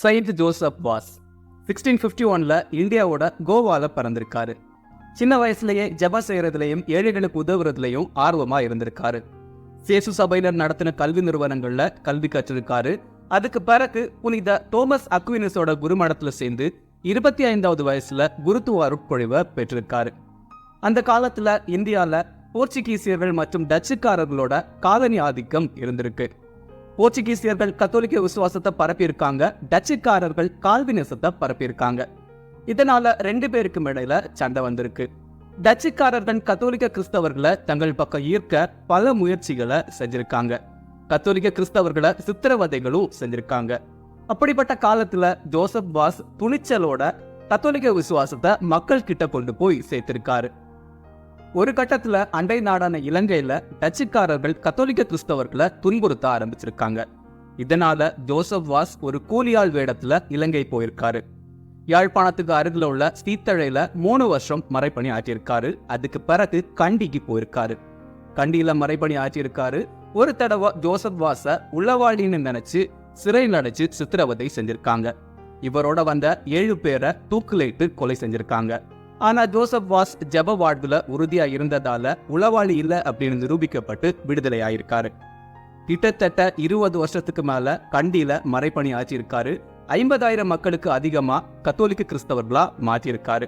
Syed Joseph was 1651 இந்தியாவோட கோவால பிறந்திருக்காரு. சின்ன வயசுலயே ஜப செய்யறதுலயும் ஏழைகளுக்கு உதவுறதுலயும் ஆர்வமா இருந்திருக்காரு. சேசு சபையினர் நடத்தின கல்வி நிறுவனங்கள்ல கல்வி கற்றிருக்காரு. அதுக்கு பிறகு புனித தோமஸ் அக்வினஸோட குருமடத்துல சேர்ந்து 25வது வயசுல குருத்துவ அருட்பொழிவை பெற்றிருக்காரு. அந்த காலத்துல இந்தியால போர்ச்சுகீசியர்கள் மற்றும் டச்சுக்காரர்களோட காலனி ஆதிக்கம் இருந்திருக்கு. போர்ச்சுகீசியர்கள் கத்தோலிக்க விசுவாசத்தை பரப்பியிருக்காங்க, டச்சுக்காரர்கள் கால்வினிசத்தை பரப்பியிருக்காங்க. இதனால ரெண்டு பேருக்கும் இடையில சண்டை வந்திருக்கு. டச்சுக்காரர்கள் கத்தோலிக்க கிறிஸ்தவர்களை தங்கள் பக்கம் ஈர்க்க பல முயற்சிகளை செஞ்சிருக்காங்க. கத்தோலிக்க கிறிஸ்தவர்களை சித்திரவதைகளும் செஞ்சிருக்காங்க. அப்படிப்பட்ட காலத்துல ஜோசப் வாஸ் துணிச்சலோட கத்தோலிக்க விசுவாசத்தை மக்கள் கிட்ட கொண்டு போய் சேர்த்திருக்காரு. ஒரு கட்டத்துல அண்டை நாடான இலங்கையில டச்சுக்காரர்கள் கத்தோலிக்க கிறிஸ்தவர்களை துன்புறுத்த ஆரம்பிச்சிருக்காங்க. இதனால ஜோசப் வாஸ் ஒரு கூலியாள் வேடத்துல இலங்கை போயிருக்காரு. யாழ்ப்பாணத்துக்கு அருகில உள்ள சீத்தழையில 3 வருஷம் மறைப்பணி ஆற்றியிருக்காரு. அதுக்கு பிறகு கண்டிக்கு போயிருக்காரு. கண்டியில மறைப்பணி ஆற்றியிருக்காரு. ஒரு தடவை ஜோசப் வாஸ உள்ளவாளின்னு நினைச்சு சிறையில் அடைச்சு சித்திரவதை செஞ்சிருக்காங்க. இவரோட வந்த 7 பேரை தூக்குலேட்டு கொலை செஞ்சிருக்காங்க. ஆனா ஜோசப் வாஸ் ஜப வாழ்வுல உறுதியா இருந்ததால உளவாளி இல்ல அப்படின்னு நிரூபிக்கப்பட்டு விடுதலை ஆயிருக்காரு. கிட்டத்தட்ட 20 வருஷத்துக்கு மேல கண்டியில மறைப்பணி ஆற்றியிருக்காரு. 50,000 மக்களுக்கு அதிகமா கத்தோலிக்க கிறிஸ்தவர்களா மாற்றியிருக்காரு.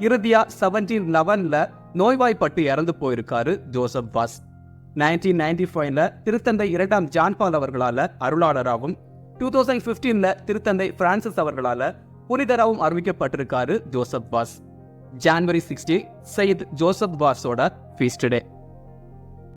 இறுதியா 1711 நோய்வாய்ப்பட்டு இறந்து போயிருக்காரு ஜோசப் வாஸ். 1995 திருத்தந்தை 2ஆம் ஜான் பால் அவர்களால அருளாளராகவும் 2015 திருத்தந்தை பிரான்சிஸ் அவர்களால புனிதராகவும் அறிவிக்கப்பட்டிருக்காரு Joseph Vaz. January 60 saint Joseph வாஸோட ஃபீஸ்ட் டே.